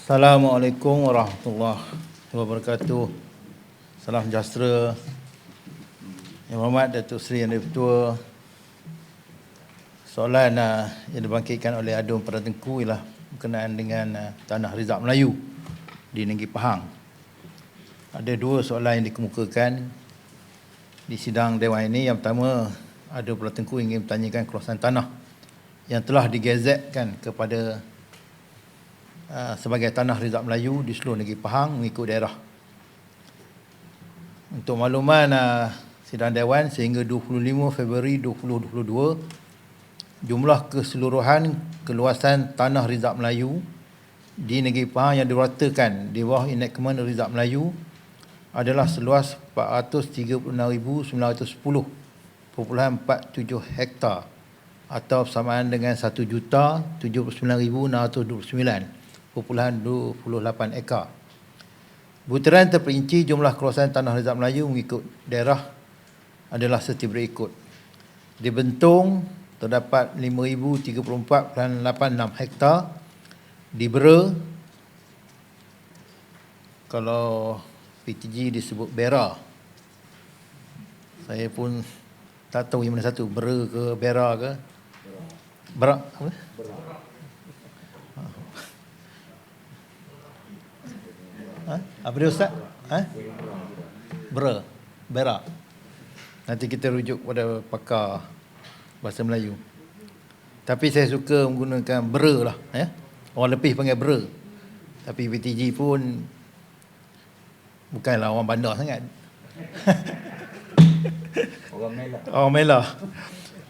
Assalamualaikum warahmatullahi wabarakatuh. Salam sejahtera. Yang Berhormat Datuk Seri Yang Di-Pertua. Soalan yang dibangkitkan oleh Adun Perdana Tengku ialah berkenaan dengan Tanah Rizab Melayu di Negeri Pahang. Ada dua soalan yang dikemukakan di sidang Dewan ini. Yang pertama, Adun Perdana Tengku ingin bertanyakan kawasan tanah yang telah digazetkan kepada sebagai Tanah Rizab Melayu di seluruh negeri Pahang mengikut daerah. Untuk makluman sidang Dewan, sehingga 25 Februari 2022, jumlah keseluruhan keluasan Tanah Rizab Melayu di negeri Pahang yang diratakan di bawah Enactment Rizab Melayu adalah seluas 436,910.47 hektar atau bersamaan dengan 1,079,629.28 ekar. Butiran terperinci jumlah kawasan Tanah Rizab Melayu mengikut daerah adalah seperti berikut. Di Bentong terdapat 5,034.86 hektar. Di Bera, kalau PTG disebut Bera, saya pun tak tahu yang mana satu, Bera ke Bera ke Berak apa? Apa dia Ustaz? Berak. Nanti kita rujuk pada pakar bahasa Melayu. Tapi saya suka menggunakan Bera lah. Orang lebih panggil Bera. Tapi PTG pun bukanlah orang bandar sangat. Orang Melah.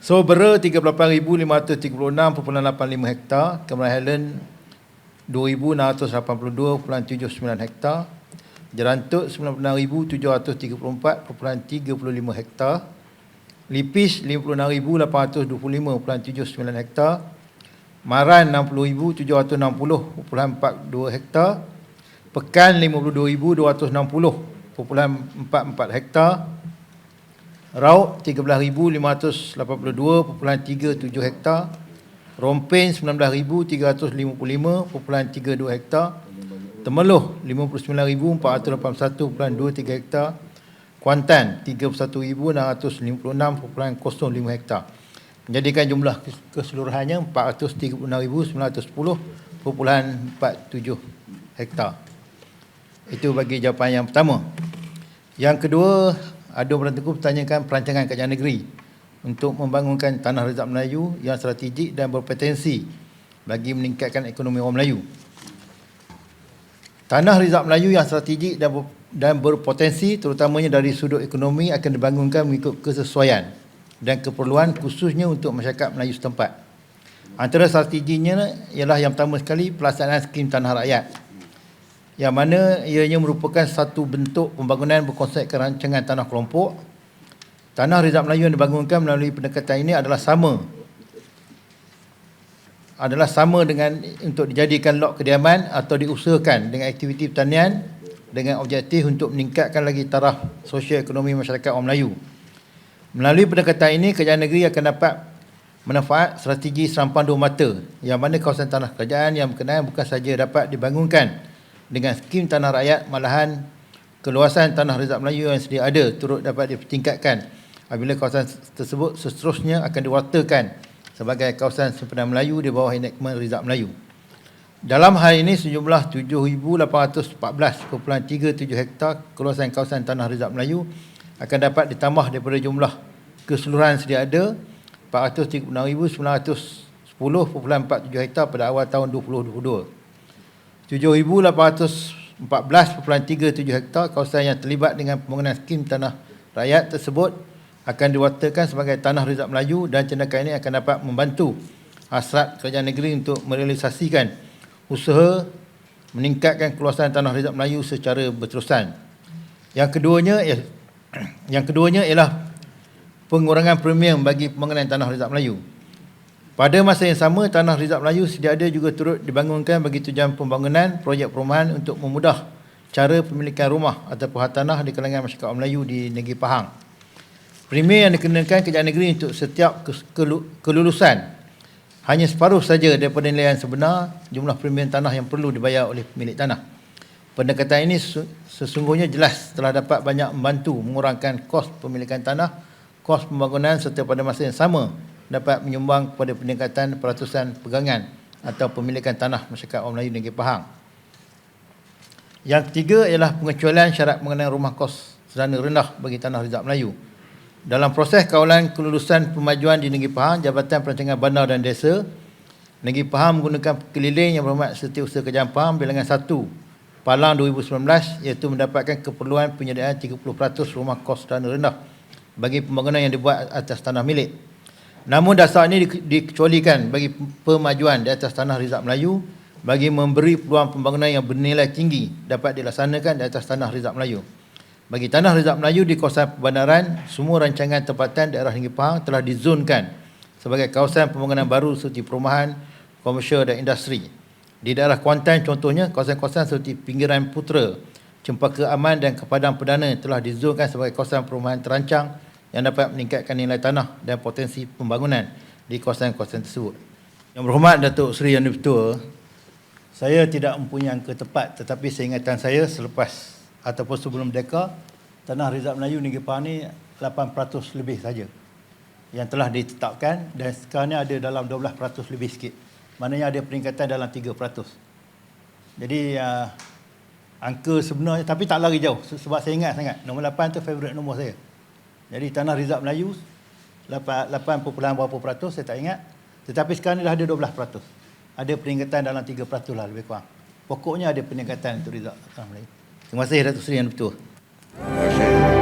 So, Bera 38,536.85 hektar. Cameron Highland 2,682.79 hektar. Jerantut 96,734.35 hektar. Lipis 56,825.79 hektar. Maran 60,760.42 hektar. Pekan 52,260.44 hektar. Rauk 13,582.37 hektar. Rompen 19,355.32 hektar. Temeloh 59,481.23 hektar. Kuantan 31,656.05 hektar. Menjadikan jumlah keseluruhannya 436,910.47 hektar. Itu bagi jawapan yang pertama. Yang kedua, Adun Perdana Tengku bertanyakan perancangan kerajaan negeri untuk membangunkan Tanah Rizab Melayu yang strategik dan berpotensi bagi meningkatkan ekonomi orang Melayu. Tanah Rizab Melayu yang strategik dan berpotensi terutamanya dari sudut ekonomi akan dibangunkan mengikut kesesuaian dan keperluan khususnya untuk masyarakat Melayu setempat. Antara strateginya ialah yang pertama sekali pelaksanaan skim tanah rakyat, yang mana ianya merupakan satu bentuk pembangunan berkonsepkan rancangan tanah kelompok. Tanah Rizab Melayu yang dibangunkan melalui pendekatan ini adalah sama dengan untuk dijadikan lot kediaman atau diusahakan dengan aktiviti pertanian dengan objektif untuk meningkatkan lagi taraf sosial ekonomi masyarakat orang Melayu. Melalui pendekatan ini, kerajaan negeri akan dapat manfaat strategi serampan dua mata, yang mana kawasan tanah kerajaan yang berkenaan bukan saja dapat dibangunkan dengan skim tanah rakyat, malahan keluasan Tanah Rizab Melayu yang sedia ada turut dapat dipertingkatkan apabila kawasan tersebut seterusnya akan diwartakan sebagai kawasan sempadan Melayu di bawah Enactment Rizab Melayu. Dalam hal ini, sejumlah 7,814.37 hektar keluasan kawasan Tanah Rizab Melayu akan dapat ditambah daripada jumlah keseluruhan sedia ada 436,910.47 hektar pada awal tahun 2022. 7,814.37 hektar kawasan yang terlibat dengan pembangunan skim tanah rakyat tersebut akan diwatakan sebagai Tanah Rizab Melayu, dan tindakan ini akan dapat membantu hasrat kerajaan negeri untuk merealisasikan usaha meningkatkan keluasan Tanah Rizab Melayu secara berterusan. Yang keduanya ialah pengurangan premium bagi pembangunan Tanah Rizab Melayu. Pada masa yang sama, Tanah Rizab Melayu sedia ada juga turut dibangunkan bagi tujuan pembangunan projek perumahan untuk memudah cara pemilikan rumah ataupun hartanah di kalangan masyarakat Melayu di negeri Pahang. Premier yang dikenakan kerajaan negeri untuk setiap kelulusan hanya separuh saja daripada nilai yang sebenar jumlah premium tanah yang perlu dibayar oleh pemilik tanah. Pendekatan ini sesungguhnya jelas telah dapat banyak membantu mengurangkan kos pemilikan tanah, kos pembangunan serta pada masa yang sama dapat menyumbang kepada peningkatan peratusan pegangan atau pemilikan tanah masyarakat orang Melayu Negeri Pahang. Yang ketiga ialah pengecualian syarat mengenai rumah kos sederhana rendah bagi tanah Rizab Melayu. Dalam proses kawalan kelulusan pemajuan di Negeri Pahang, Jabatan Perancangan Bandar dan Desa Negeri Pahang menggunakan keliling yang berhormat Setiausaha Kerajaan Pahang bilangan 1 Palang 2019 iaitu mendapatkan keperluan penyediaan 30% rumah kos sederhana rendah bagi pembangunan yang dibuat atas tanah milik. Namun dasar ini dikecualikan bagi pemajuan di atas tanah Rizab Melayu bagi memberi peluang pembangunan yang bernilai tinggi dapat dilaksanakan di atas tanah Rizab Melayu. Bagi tanah Rizab Melayu di kawasan perbandaran, semua rancangan tempatan daerah Negeri Pahang telah dizonkan sebagai kawasan pembangunan baru seperti perumahan, komersial dan industri. Di daerah Kuantan contohnya, kawasan-kawasan seperti Pinggiran Putera, Cempaka Aman dan Padang Perdana telah dizonkan sebagai kawasan perumahan terancang yang dapat meningkatkan nilai tanah dan potensi pembangunan di kawasan-kawasan tersebut. Yang berhormat Datuk Seri Yang Di-Pertua, saya tidak mempunyai angka tepat, tetapi seingatan saya selepas ataupun sebelum Merdeka, tanah Rizab Melayu Negeri Pahang ni 8% lebih saja yang telah ditetapkan dan sekarang ni ada dalam 12% lebih sikit. Maknanya ada peningkatan dalam 3%. Jadi angka sebenarnya, tapi tak lari jauh sebab saya ingat sangat. Nombor 8 tu favourite nombor saya. Jadi tanah Rizab Melayu 8 berapa peratus saya tak ingat. Tetapi sekarang ni dah ada 12%. Ada peningkatan dalam 3% lah lebih kurang. Pokoknya ada peningkatan untuk Rizab Melayu. Terima kasih Datuk Seri Yang Di-Pertua. Terima kasih.